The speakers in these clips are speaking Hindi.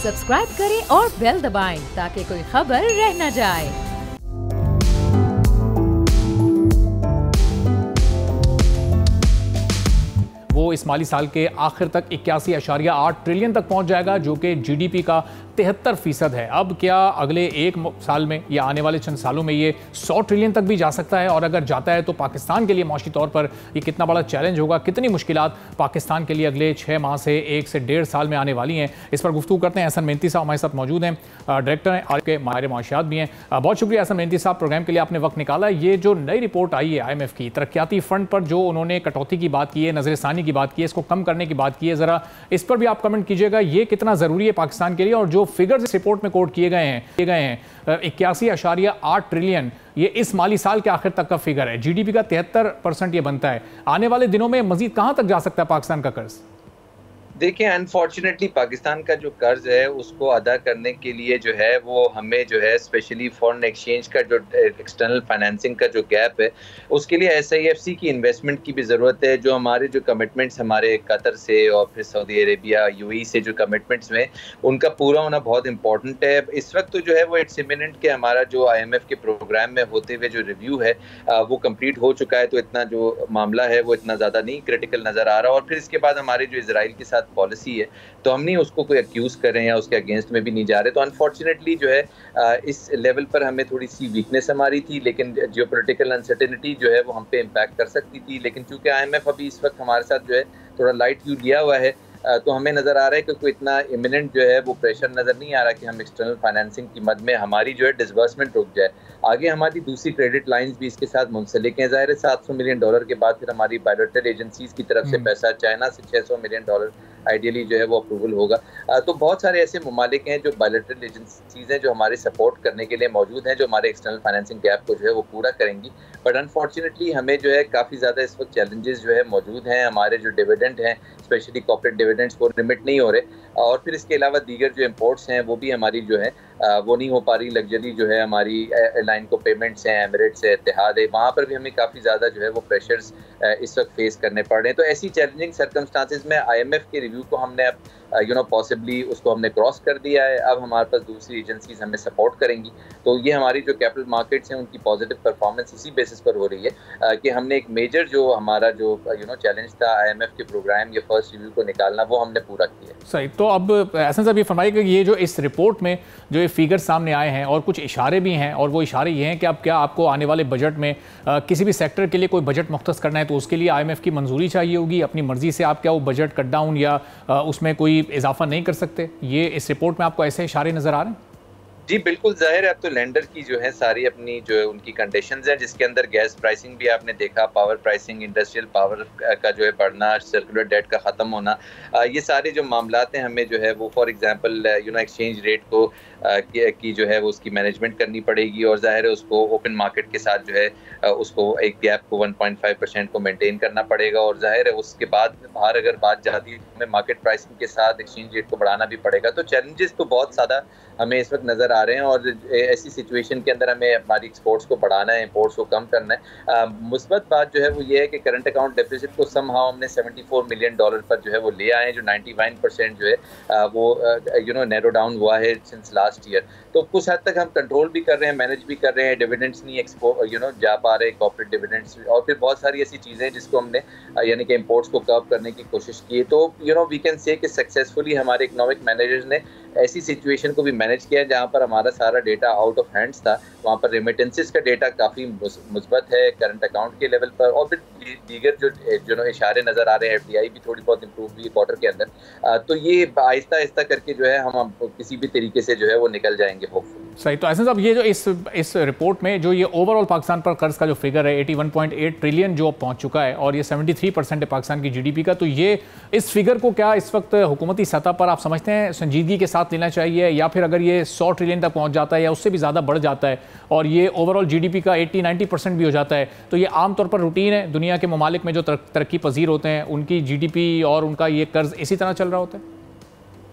सब्सक्राइब करें और बेल दबाएं ताकि कोई खबर रह न जाए। वो इस माली साल के आखिर तक 81.8 ट्रिलियन तक पहुंच जाएगा, जो कि जीडीपी का 73% है। अब क्या अगले एक साल में या आने वाले चंद सालों में ये 100 ट्रिलियन तक भी जा सकता है? और अगर जाता है तो पाकिस्तान के लिए माशी तौर पर ये कितना बड़ा चैलेंज होगा, कितनी मुश्किलात पाकिस्तान के लिए अगले 6 माह से 1 से 1.5 साल में आने वाली हैं? इस पर गुफ्तगू करते हैं। एहसन मेहनती साहब हमारे साथ मौजूद हैं, डायरेक्टर हैं और के माहिर माशियात भी हैं। बहुत शुक्रिया एहसन मेहनती साहब, प्रोग्राम के लिए आपने वक्त निकाला। ये जो नई रिपोर्ट आई है IMF की, तरक्याती फंड पर जो उन्होंने कटौती की बात की है, नजरसानी की बात की है, इसको कम करने की बात की है, ज़रा इस पर भी आप कमेंट कीजिएगा। ये कितना ज़रूरी है पाकिस्तान के लिए? और जो फिगर्स इस रिपोर्ट में कोट किए गए हैं 81.8 ट्रिलियन, ये इस माली साल के आखिर तक का फिगर है। जीडीपी का 73% ये बनता है। आने वाले दिनों में मजीद कहां तक जा सकता है पाकिस्तान का कर्ज? देखिए, अनफॉर्चुनेटली पाकिस्तान का जो कर्ज है उसको अदा करने के लिए जो है वो हमें जो है स्पेशली फॉरेन एक्सचेंज का जो एक्सटर्नल फाइनेंसिंग का जो गैप है उसके लिए SIFC की इन्वेस्टमेंट की भी ज़रूरत है। जो हमारे जो कमिटमेंट्स हमारे कतर से और फिर सऊदी अरेबिया UAE से जो कमिटमेंट्स में उनका पूरा होना बहुत इंपॉर्टेंट है। इस वक्त तो जो है वो इट्स इमिनेंट कि हमारा जो IMF के प्रोग्राम में होते हुए जो रिव्यू है वो कम्प्लीट हो चुका है, तो इतना जो मामला है वो इतना ज़्यादा नहीं क्रिटिकल नज़र आ रहा। और फिर इसके बाद हमारे जो इजराइल के साथ पॉलिसी है तो हम नहीं उसको कोई अक्यूज कर रहे हैं या उसके अगेंस्ट में भी नहीं जा रहे। तो अनफॉर्चुनेटली जो है इस लेवल पर हमें थोड़ी सी वीकनेस हमारी थी, लेकिन जियोपॉलिटिकल अनसर्टेनिटी जो है वो हम पे इम्पैक्ट कर सकती थी। लेकिन चूंकि IMF अभी इस वक्त हमारे साथ जो है थोड़ा लाइट व्यू लिया हुआ है, तो हमें नज़र आ रहा है कि कोई इतना इमिनेंट जो है वो प्रेशर नज़र नहीं आ रहा कि हम एक्सटर्नल फाइनेंसिंग की मद में हमारी जो है डिसबर्समेंट रुक जाए। आगे हमारी दूसरी क्रेडिट लाइंस भी इसके साथ मुंसलिक हैं। ज़ाहिर है $700 मिलियन के बाद फिर हमारी बायोलेटरल एजेंसीज की तरफ से पैसा, चाइना से $600 मिलियन आइडियली जो है वो अप्रूवल होगा। तो बहुत सारे ऐसे ममालिक हैं जो बायोलेटरल एजेंसीज हैं जो हमारे सपोर्ट करने के लिए मौजूद हैं, जो हमारे एक्सटर्नल फाइनेंसिंग गैप को जो है वो पूरा करेंगी। बट अनफॉर्चुनेटली हमें जो है काफ़ी ज़्यादा इस वक्त चैलेंजेस जो है मौजूद हैं। हमारे जो डिविडेंड हैं स्पेशली कॉर्पोरेट डिविडेंड्स वो लिमिट नहीं हो रहे, और फिर इसके अलावा दीगर जो इम्पोर्ट्स हैं वो भी हमारी जो है वो नहीं हो पा रही। लग्जरी जो है हमारी एयरलाइन को पेमेंट्स हैं, एमिरेट्स है, इत्तेहाद है, वहाँ पर भी हमें काफ़ी ज़्यादा जो है वो प्रेशर्स इस वक्त फेस करने पड़ रहे हैं। तो ऐसी चैलेंजिंग सर्कमस्टांसिस में IMF के रिव्यू को हमने अब पॉसिबली उसको हमने क्रॉस कर दिया है। अब हमारे पास दूसरी एजेंसीज हमें सपोर्ट करेंगी। तो ये हमारी जो कैपिटल मार्केट्स हैं उनकी पॉजिटिव परफॉर्मेंस इसी बेसिस पर हो रही है कि हमने एक मेजर जो हमारा जो चैलेंज था IMF के प्रोग्राम या फर्स्ट रिव्यू को निकालना, वो हमने पूरा किया। सही। तो अब एहसन साहब ये फरमाइए कि ये जो इस रिपोर्ट में जो ये फिगर सामने आए हैं और कुछ इशारे भी हैं, और वो इशारे ये हैं कि अब क्या आपको आने वाले बजट में किसी भी सेक्टर के लिए कोई बजट मुख्तस करना है तो उसके लिए IMF की मंजूरी चाहिए होगी। अपनी मर्जी से आप क्या वो बजट कट डाउन या उसमें कोई इजाफा नहीं कर सकते? ये इस रिपोर्ट में आपको ऐसे इशारे नजर आ रहे हैं? जी बिल्कुल, जाहिर है अब तो लेंडर की जो है सारी अपनी जो है उनकी कंडीशंस हैं, जिसके अंदर गैस प्राइसिंग भी आपने देखा, पावर प्राइसिंग, इंडस्ट्रियल पावर का जो है बढ़ना, सर्कुलर डेट का ख़त्म होना, ये सारे जो मामलात हैं हमें जो है वो फॉर एग्जांपल एक्सचेंज रेट को की जो है वो उसकी मैनेजमेंट करनी पड़ेगी, और जाहिर है उसको ओपन मार्केट के साथ जो है उसको एक गैप को 1.5% को मेंटेन करना पड़ेगा। और जाहिर है उसके बाद बाहर अगर बात जाती है हमें मार्केट प्राइसिंग के साथ एक्सचेंज रेट को बढ़ाना भी पड़ेगा। तो चैलेंजेस तो बहुत ज़्यादा हमें इस वक्त नज़र आ रहे हैं, और ऐसी सिचुएशन के अंदर हमें हमारी एक्सपोर्ट्स को बढ़ाना है, इंपोर्ट्स को कम करना है। मुस्बत बात जो है वो ये है कि करंट अकाउंट डेफिसिट को समहाउ हमने $74 मिलियन पर जो है वो ले आए हैं, जो 91% जो है वो नैरो डाउन हुआ है सिंस लास्ट ईयर। तो कुछ हद तक हम कंट्रोल भी कर रहे हैं, मैनेज भी कर रहे हैं, डिविडेंड्स नहीं जा पा रहे, कॉर्पोरेट डिविडेंड्स, और फिर बहुत सारी ऐसी चीज़ें जिसको हमने यानी कि इंपोर्ट्स को कर्व करने की कोशिश की है। तो वी कैन से कि सक्सेसफुली हमारे इकोनॉमिक मैनेजर्स ने ऐसी सिचुएशन को भी मैनेज किया जहाँ पर हमारा सारा डेटा आउट ऑफ हैंड्स था, वहाँ पर रेमिटेंसेस का डेटा काफ़ी मुस्बत है करंट अकाउंट के लेवल पर, और फिर दीगर जो इशारे नज़र आ रहे हैं, FDI भी थोड़ी बहुत इंप्रूव हुई है क्वार्टर के अंदर। तो ये आहिस्ता आहिस्ता करके जो है हम किसी भी तरीके से जो है वो निकल जाएंगे होपफुली। सही। तो एहसन साहब ये जो इस रिपोर्ट में जो ये ओवरऑल पाकिस्तान पर कर्ज का जो फिगर है 81.8 ट्रिलियन जो पहुंच चुका है, और ये 73% है पाकिस्तान की GDP का, तो ये इस फिगर को क्या इस वक्त हुकूमती सतह पर आप समझते हैं संजीदगी के साथ लेना चाहिए, या फिर अगर ये 100 ट्रिलियन तक पहुंच जाता है या उससे भी ज़्यादा बढ़ जाता है और ये ओवरऑल GDP का 80-90% भी हो जाता है, तो ये आमतौर पर रूटीन है दुनिया के ममालिक में जो तरक्की पजीर होते हैं उनकी GDP और उनका ये कर्ज इसी तरह चल रहा होता है?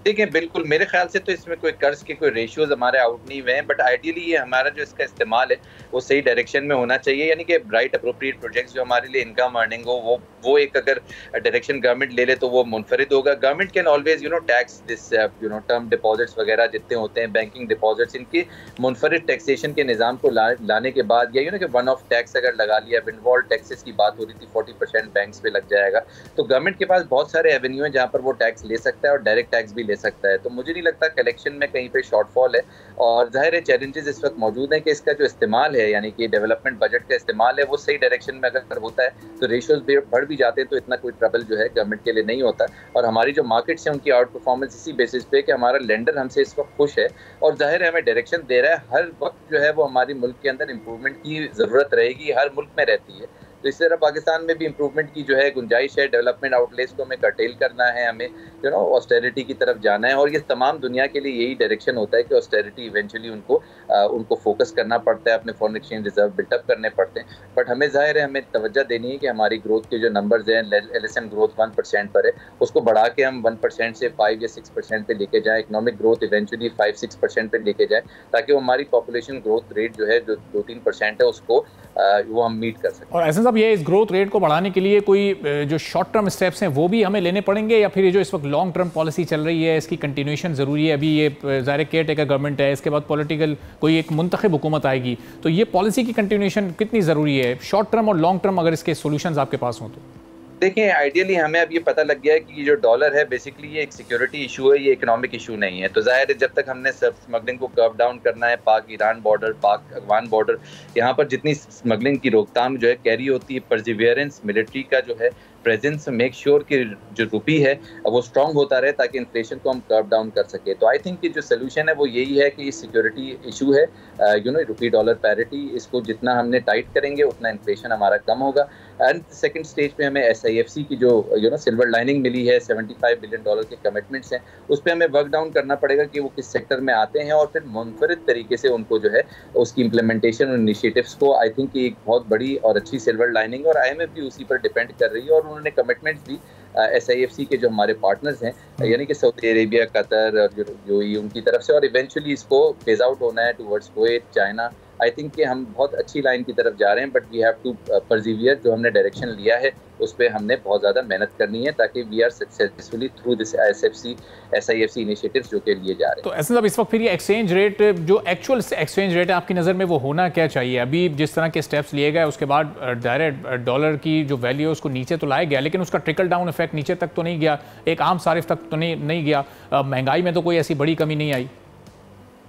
देखिए बिल्कुल मेरे ख्याल से तो इसमें कोई कर्ज के कोई रेशियोज हमारे आउट नहीं हुए हैं, बट आइडियली ये हमारा जो इसका इस्तेमाल है वो सही डायरेक्शन में होना चाहिए, यानी कि राइट अप्रोप्रिएट प्रोजेक्ट्स जो हमारे लिए इनकम अर्निंग हो वो एक अगर डायरेक्शन गवर्नमेंट ले ले तो वो मुनफरिद होगा। Government can always tax this term deposits वगैरह जितने होते हैं बैंकिंग डिपॉजिट्स, इनकी मुनफरिद टैक्सेशन के निज़ाम को लाने के बाद या कि वन ऑफ टैक्स अगर लगा लिया, विंडफॉल टैक्सेस की बात हो रही थी 40% बैंक्स पे लग जाएगा, तो गवर्नमेंट के पास बहुत सारे एवेन्यू हैं जहाँ पर वो टैक्स ले सकता है और डायरेक्ट टैक्स भी ले सकता है। तो मुझे नहीं लगता कलेक्शन में कहीं पे शॉर्टफॉल है, और जाहिर है चैलेंजेस इस वक्त मौजूद हैं कि इसका जो इस्तेमाल है यानी कि डेवलपमेंट बजट का इस्तेमाल है वो सही डायरेक्शन में अगर होता है तो रेशियोज बढ़ भी जाते हैं, तो इतना कोई ट्रबल जो है गवर्नमेंट के लिए नहीं होता। और हमारी जो मार्केट्स हैं उनकी आउट परफॉर्मेंस इसी बेसिस पे कि हमारा लेंडर हमसे इस वक्त खुश है और जाहिर है हमें डायरेक्शन दे रहा है। हर वक्त जो है वो हमारी मुल्क के अंदर इंप्रूवमेंट की ज़रूरत रहेगी, हर मुल्क में रहती है। तो इस तरह पाकिस्तान में भी इंप्रूवमेंट की जो है गुंजाइश है, डेवलपमेंट आउटलेस को हमें कर्टेल करना है, हमें ऑस्टेरिटी की तरफ जाना है, और ये तमाम दुनिया के लिए यही डायरेक्शन होता है कि ऑस्टेरिटी इवेंचुअली उनको फोकस करना पड़ता है, अपने फॉरेन एक्सचेंज रिजर्व बिल्टअप करने पड़ते हैं। बट हमें जाहिर है हमें तवज्जो देनी है कि हमारी ग्रोथ के जो नंबर्स हैं, LSM ग्रोथ 1% पर है, उसको बढ़ा के हम 1% से 5 या 6% पे लेके जाएँ, इकोनॉमिक ग्रोथ इवेंचुअली 5-6% पे लेके जाए, ताकि वो हमारी पॉपुलेशन ग्रोथ रेट जो है जो 2-3% है उसको वो हम मीट कर सकें। और ऐसा सब ये इस ग्रोथ रेट को बढ़ाने के लिए कोई जो शॉर्ट टर्म स्टेप्स हैं वो भी हमें लेने पड़ेंगे, या फिर ये जो इस वक्त लॉन्ग टर्म पॉलिसी चल रही है इसकी कंटिन्यूएशन ज़रूरी है? अभी ये ज़ाहिर केयर टेकर गवर्नमेंट है, इसके बाद पॉलिटिकल कोई एक मुंतखब हुकूमत आएगी, तो ये पॉलिसी की कंटिन्यूएशन कितनी ज़रूरी है शॉर्ट टर्म और लॉन्ग टर्म, अगर इसके सोल्यूशन आपके पास हों तो? देखिए आइडियली हमें अब ये पता लग गया है कि ये जो डॉलर है बेसिकली ये एक सिक्योरिटी इशू है, ये इकोनॉमिक इशू नहीं है। तो जाहिर है जब तक हमने स्मगलिंग को कर्व डाउन करना है, पाक ईरान बॉर्डर, पाक अफगान बॉर्डर, यहाँ पर जितनी स्मगलिंग की रोकथाम जो है कैरी होती है, परसिवियरेंस मिलिट्री का जो है प्रेजेंस, मेक श्योर कि जो रुपी है वो स्ट्रांग होता रहे ताकि इन्फ्लेशन को हम कर्व डाउन कर सके। तो आई थिंक कि जो सोल्यूशन है वो यही है कि सिक्योरिटी इशू है, रुपी डॉलर पैरिटी, इसको जितना हमने टाइट करेंगे उतना इन्फ्लेशन हमारा कम होगा। एंड सेकंड स्टेज पे हमें SIFC की जो सिल्वर लाइनिंग मिली है, $75 बिलियन के कमिटमेंट्स हैं, उस पर हमें वर्क डाउन करना पड़ेगा कि वो किस सेक्टर में आते हैं और फिर मुनफरिद तरीके से उनको जो है उसकी इम्प्लीमेंटेशन और इनिशिएटिव्स को आई थिंक एक बहुत बड़ी और अच्छी सिल्वर लाइनिंग, और IMF भी उसी पर डिपेंड कर रही है और उन्होंने कमिटमेंट्स दी SIFC के जो हमारे पार्टनर्स हैं यानी कि सऊदी अरेबिया, कतर और यूएई, उनकी तरफ से, और इवेंचुअली इसको फेज आउट होना है towards Kuwait, China. I think कि हम बहुत अच्छी लाइन की तरफ जा रहे हैं, but we have to persevere. जो हमने डायरेक्शन लिया है उस पर हमने बहुत ज़्यादा मेहनत करनी है ताकि we are successfully through this SIFC initiatives जो के लिए जा रहे हैं। तो ऐसे सब इस वक्त फिर ये एक्सचेंज रेट, जो एक्चुअल एक्सचेंज रेट है आपकी नज़र में, वो होना क्या चाहिए? अभी जिस तरह के स्टेप्स लिए गए उसके बाद डायरेक्ट डॉलर की जो वैल्यू है उसको नीचे तो लाया गया, लेकिन उसका ट्रिकल डाउन इफेक्ट नीचे तक तो नहीं गया, एक आम सारिफ तक तो नहीं गया, महंगाई में तो कोई ऐसी बड़ी कमी नहीं आई।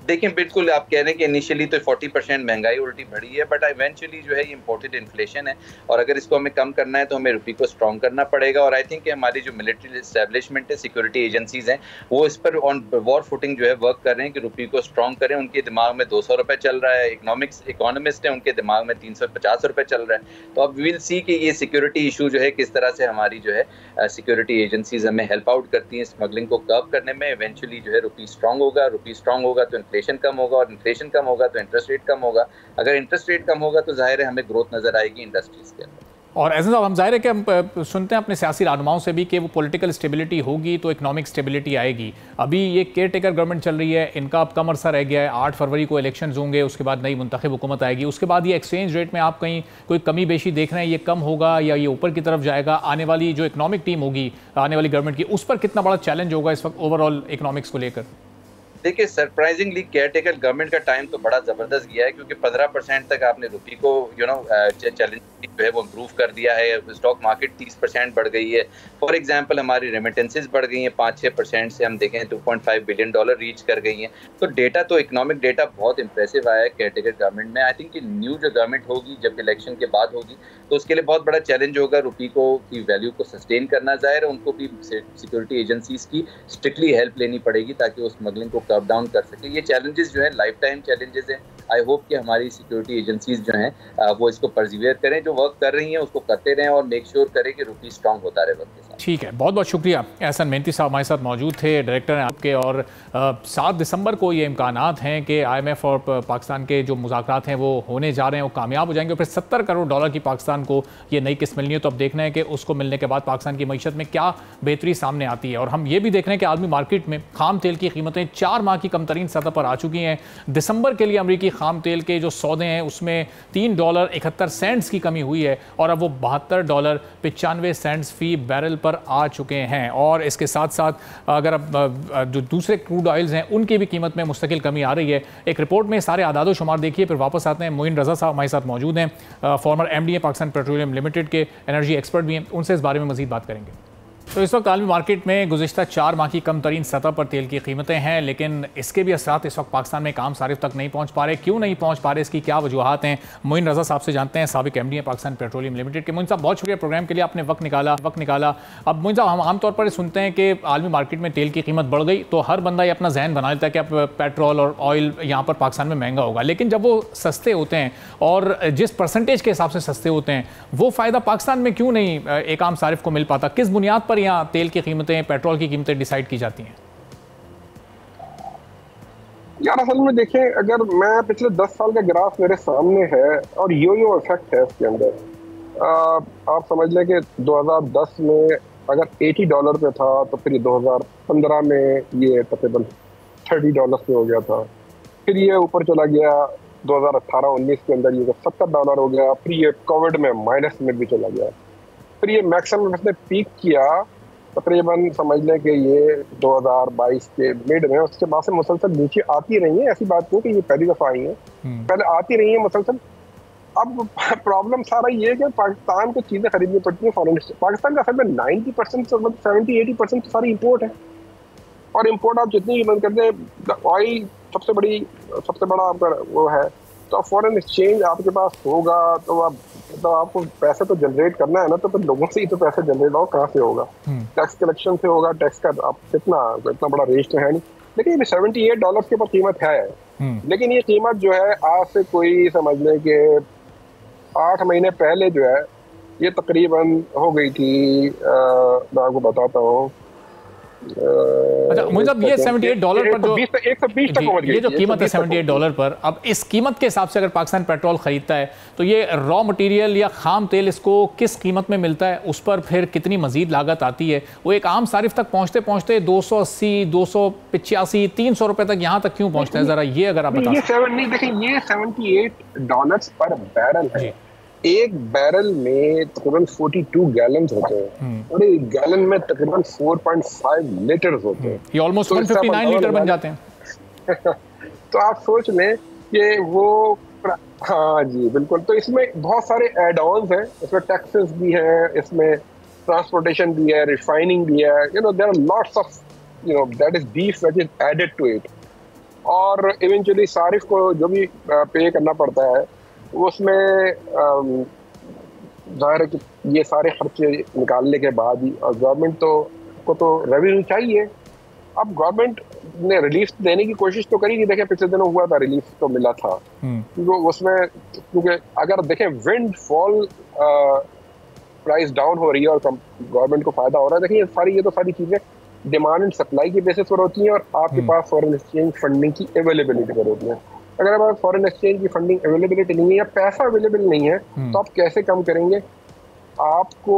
देखिए बिल्कुल आप कह रहे हैं कि इनिशियली तो 40% महंगाई उल्टी बढ़ी है, बट इवेंचुअली जो है ये इंपोर्टेड इन्फ्लेशन है, और अगर इसको हमें कम करना है तो हमें रुपये को स्ट्रॉन्ग करना पड़ेगा। और आई थिंक कि हमारी जो मिलिट्री एस्टेब्लिशमेंट है, सिक्योरिटी एजेंसीज हैं, वो इस पर ऑन वॉर फुटिंग जो है वर्क कर रहे हैं कि रुपये को स्ट्रॉन्ग करें। उनके दिमाग में 200 रुपये चल रहा है, इकोनॉमिस्ट है उनके दिमाग में 350 रुपये चल रहा है। तो अब विल सी कि ये सिक्योरिटी इशू जो है किस तरह से हमारी जो है सिक्योरिटी एजेंसीज हमें हेल्प आउट करती हैं स्मगलिंग को कर्व करने में। इवेंचुअली जो है रुपये स्ट्रॉन्ग होगा, रुपये स्ट्रॉन्ग होगा तो इन्फ्लेशन कम होगा, और इन्फ्लेशन कम होगा तो इंटरेस्ट रेट कम होगा। अगर इंटरेस्ट रेट कम होगा तो जाहिर है हमें ग्रोथ नजर आएगी इंडस्ट्रीज के अंदर। और ऐसा हम जाहिर है कि हम सुनते हैं अपने सियासी रहनुमाओं से भी कि वो पॉलिटिकल स्टेबिलिटी होगी तो इकोनॉमिक स्टेबिलिटी आएगी। अभी ये केयर टेकर गवर्नमेंट चल रही है, इनका अब कम अरसा रह गया है, 8 फरवरी को इलेक्शंस होंगे, उसके बाद नई मुंतखब हुकूमत आएगी, उसके बाद ये एक्सचेंज रेट में आप कहीं कोई कमी बेशी देख रहे हैं, ये कम होगा या ये ऊपर की तरफ जाएगा? आने वाली जो इकोनॉमिक टीम होगी आने वाली गवर्नमेंट की, उस पर कितना बड़ा चैलेंज होगा इस वक्त ओवरऑल इकोनॉमिक्स को लेकर? देखिए सरप्राइजिंगली केयर टेकर गवर्नमेंट का टाइम तो बड़ा ज़बरदस्त गया है, क्योंकि 15% तक आपने रुपये को चैलेंज जो है वो इम्प्रूव कर दिया है। स्टॉक मार्केट 30% बढ़ गई है। फॉर एग्जांपल हमारी रेमिटेंसेज बढ़ गई हैं 5-6% से, हम देखें $2.5 बिलियन रीच कर गई हैं। तो डेटा तो इकोनॉमिक डेटा बहुत इंप्रेसिव आया है केयर टेकर गवर्नमेंट में। आई थिंक कि न्यू जो गवर्नमेंट होगी जब इलेक्शन के बाद होगी तो उसके लिए बहुत बड़ा चैलेंज होगा रुपये को की वैल्यू को सस्टेन करना। ज़ाहिर है उनको भी सिक्योरिटी एजेंसीज की स्ट्रिक्टली हेल्प लेनी पड़ेगी ताकि उस स्मगलिंग को कर्व डाउन कर सके। ये चैलेंजेस जो है लाइफ टाइम चैलेंजेस हैं। आई होप कि हमारी सिक्योरिटी एजेंसीज जो हैं वो इसको परसिवियर करें, जो वर्क कर रही हैं उसको करते रहें और मेक श्योर करें कि रुपी स्ट्रांग होता रहे वक्त के साथ। ठीक है, बहुत बहुत शुक्रिया। एहसन मेहनती साहब हमारे साथ मौजूद थे, डायरेक्टर हैं आपके, और 7 दिसंबर को ये इम्कानात हैं कि IMF और पाकिस्तान के जो मुज़ाकरात हैं वो होने जा रहे हैं, वो कामयाब हो जाएंगे और फिर $70 करोड़ की पाकिस्तान को ये नई किस्त मिलनी है। तो अब देखना है कि उसको मिलने के बाद पाकिस्तान की मईशत में क्या बेहतरी सामने आती है। और हम ये भी देख रहे हैं कि आलमी मार्केट में खाम तेल की कीमतें 4 माह की कम तरीन सतह पर आ चुकी हैं। दिसंबर के लिए अमरीकी खाम तेल के जो सौदे हैं उसमें $3.71 की कमी हुई है और अब वो $72.95 फी बैरल पर आ चुके हैं। और इसके साथ साथ अगर अब जो दूसरे क्रूड ऑयल्स हैं उनकी भी कीमत में मुस्तकिल कमी आ रही है। एक रिपोर्ट में सारे आदाद शुमार देखिए, फिर वापस आते हैं। मोइन रज़ा साहब हमारे साथ मौजूद हैं, फॉर्मर MD हैं पाकिस्तान पेट्रोलियम लिमिटेड के, एनर्जी एक्सपर्ट भी हैं, उनसे इस बारे में मज़ीद बात करेंगे। तो इस वक्त आलमी मार्केट में गुज़िश्ता 4 माह की कम तरीन सतह पर तेल की कीमतें हैं, लेकिन इसके भी असरात इस वक्त पाकिस्तान में काम सारिफ तक नहीं पहुँच पा रहे। क्यों नहीं पहुँच पा रहे, इसकी क्या वजूहत हैं, मोइन रज़ा साहब से जानते हैं, साबिक MD हैं पाकिस्तान पेट्रोलियम लिमिटेड के। मोइन साहब बहुत शुक्रिया प्रोग्राम के लिए, आपने वक्त निकाला। अब मोइन साहब, हम आमतौर पर सुनते हैं कि आलमी मार्केट में तेल की कीमत बढ़ गई तो हर बंदा ये अपना जहन बना लेता है कि अब पेट्रोल और ऑयल यहाँ पर पाकिस्तान में महंगा होगा, लेकिन जब वो सस्ते होते हैं और जिस परसेंटेज के हिसाब से सस्ते होते हैं वो फ़ायदा पाकिस्तान में क्यों नहीं एक आम सारिफ को मिल पाता? किस बुनियाद पर यहाँ तेल की कीमतें, पेट्रोल की कीमतें डिसाइड की जाती हैं? यार असल में देखें, अगर मैं पिछले 10 साल का ग्राफ मेरे सामने है और यो इफेक्ट है इसके अंदर। आप समझ लें कि 2010 में अगर $80 पे था तो फिर 2015 में ये तकरीबन $30 पे हो गया था, फिर ये ऊपर चला गया 2018-19 के अंदर ये $70 हो गया, फिर ये कोविड में माइनस में भी चला गया, फिर ये मैक्सिमम इसने पीक किया तकरीबन समझ लें कि ये 2022 के मिड में। उसके बाद से मुसलसल नीचे आती रही है, ऐसी बात नहीं कि ये पहली दफ़ा आई है, पहले आती रही है मुसलसल। अब प्रॉब्लम सारा ये है कि पाकिस्तान को चीज़ें खरीदनी पड़ती हैं फॉरेन। पाकिस्तान का असल में 90% 70-80% सारी इम्पोर्ट है, और इम्पोर्ट आप जितनी बंद कर दें, ऑयल सबसे बड़ा आपका वो है, तो फॉरेन एक्सचेंज आपके पास होगा तो आपको पैसे तो जनरेट करना है ना, तो फिर लोगों से ही तो पैसे जनरेट हो, कहाँ से होगा? टैक्स कलेक्शन से होगा। टैक्स का आप इतना बड़ा रेंज तो है नहीं, लेकिन ये $78 के ऊपर कीमत है। लेकिन ये कीमत जो है आज से कोई समझ लें कि 8 महीने पहले जो है ये तकरीबन हो गई थी, मैं आपको बताता हूँ। अच्छा मुझे ये $78 पर जो 120 तक पहुंच गई, ये जो कीमत है $78 पर, अब इस कीमत के हिसाब से अगर पाकिस्तान पेट्रोल खरीदता है तो ये रॉ मटेरियल या खाम तेल इसको किस कीमत में मिलता है, उस पर फिर कितनी मजीद लागत आती है? वो एक आम सारिफ तक पहुंचते पहुंचते 280, 285, $300 तक यहाँ तक क्यों पहुंचता है? जरा ये अगर आप बता देखें, ये $78 पर बैरल है। एक बैरल में तकरीबन 42 गैलन होते हैं और एक गैलन में तकरीबन 4.5 लीटर होते हैं। ये ऑलमोस्ट 159 लीटर बन जाते हैं। तो आप सोच लें कि वो, हाँ जी बिल्कुल। तो इसमें बहुत सारे एड ऑन्स हैं, इसमें टैक्सेस भी हैं, इसमें ट्रांसपोर्टेशन भी है, रिफाइनिंग भी है, there are lots of that is beef which is added to it. और इवेंचुअली सारिफ को जो भी पे करना पड़ता है उसमें जाहिर है कि ये सारे खर्चे निकालने के बाद ही, और गवर्नमेंट को तो रेवेन्यू चाहिए। अब गवर्नमेंट ने रिलीफ देने की कोशिश तो करी कि देखें पिछले दिनों हुआ था, रिलीफ तो मिला था, क्योंकि अगर देखें विंड फॉल प्राइस डाउन हो रही है और गवर्नमेंट को फायदा हो रहा है। देखिए ये तो सारी चीज़ें डिमांड एंड सप्लाई की बेसिस पर होती हैं और आपके पास फॉरेन एक्सचेंज फंडिंग की अवेलेबिलिटी पर होती है। अगर हमारे फॉरेन एक्सचेंज की फंडिंग अवेलेबिलिटी नहीं है या पैसा अवेलेबल नहीं है तो आप कैसे कम करेंगे? आपको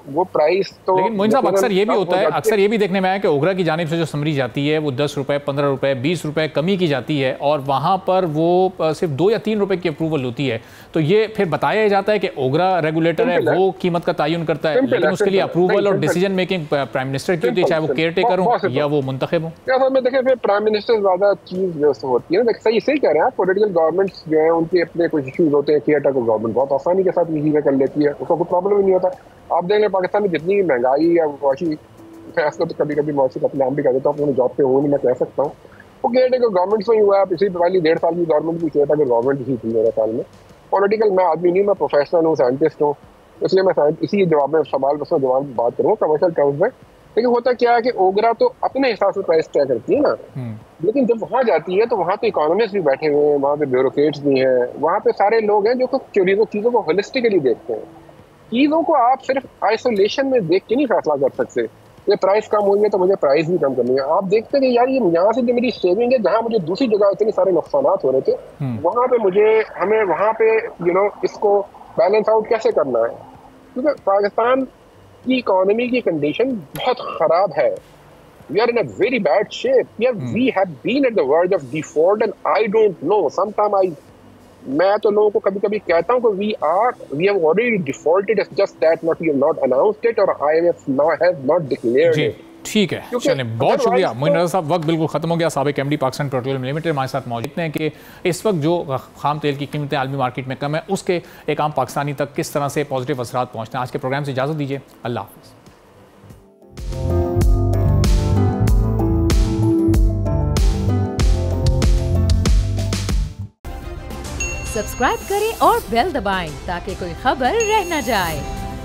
वो प्राइस तो, लेकिन मोइन साहब अक्सर ये भी होता है, अक्सर ये भी देखने में आया कि ओगरा की जानिब से जो समरी जाती है वो ₹10, ₹15, ₹20 कमी की जाती है और वहाँ पर वो सिर्फ ₹2 या ₹3 की अप्रूवल होती है। तो ये फिर बताया जाता है कि ओगरा रेगुलेटर है, वो कीमत का तयन करता है, लेकिन उसके लिए अप्रूवल और डिसीजन मेकिंग प्राइम मिनिस्टर की होती है, चाहे वो केयर टेकर हो या वो मुंतखब हो। देखें फिर प्राइम मिनिस्टर ज़्यादा चीज़ जो होती है ना, सही कह रहे हैं आप। पोलिटिकल गवर्नमेंट्स जो है उनके अपने कुछ इशूज होते हैं, केयर टेकर गवर्नमेंट बहुत आसानी के साथ चीज़ें कर लेती है, उसको कोई प्रॉब्लम ही नहीं होता। आप देख लें पाकिस्तान में जितनी महंगाई या वाशी फैसला तो कभी मौसी का प्लान भी कर देता हूँ, अपने जॉब पे हो नहीं, मैं कह सकता हूँ वो केयर टेकर गवर्नमेंट में ही हुआ है। पिछली पहली 1.5 साल की गवर्नमेंट भी केयर टेकर गवर्नमेंट ही थी मेरे ख्याल में। पॉलिटिकल मैं आदमी नहीं, मैं प्रोफेशनल हूँ, साइंटिस्ट हूँ, इसलिए मैं इसी जवाब में सवाल बस जवाब बात करूँगा कमर्शियल टर्म्स में। लेकिन होता क्या है कि ओगरा तो अपने हिसाब से प्राइस तय करती है ना, लेकिन जब वहाँ जाती है तो वहाँ तो इकोनॉमिस्ट भी बैठे हुए हैं, वहाँ पे ब्यूरोक्रेट्स भी हैं, वहाँ पे सारे लोग हैं जो चीज़ों को होलिस्टिकली देखते हैं। चीज़ों को आप सिर्फ आइसोलेशन में देख के नहीं फैसला कर सकते। ये प्राइस कम हुई है तो मुझे प्राइस भी कम करनी है। आप देखते हैं कि यार ये यहाँ से जो मेरी सेविंग है, जहाँ मुझे दूसरी जगह इतने सारे नुकसान हो रहे थे, वहाँ पे हमें वहाँ पे इसको बैलेंस आउट कैसे करना है, क्योंकि पाकिस्तान की इकोनॉमी की कंडीशन बहुत खराब है। We are in a very bad shape. We have been at the verge of default, and I don't know. मैं तो लोगों को कभी-कभी कहता हूँ कि we have already defaulted. It's just that we have not announced it, or IMF has not declared it. ठीक है, चलिए, बहुत शुक्रिया मोइन रजा साहब। वक्त बिल्कुल खत्म हो गया। साबिक एमडी पाकिस्तान पेट्रोलियम लिमिटेड हमारे साथ मौजूद हैं कि इस वक्त जो खाम तेल की कीमतें आलमी मार्केट में कम है, उसके एक आम पाकिस्तानी तक किस तरह से पॉजिटिव असरात पहुंचते हैं। आज के प्रोग्राम से इजाजत दीजिए, अल्लाह हाफ़िज़। सब्सक्राइब करें और बेल दबाएं ताकि कोई खबर रह न जाए।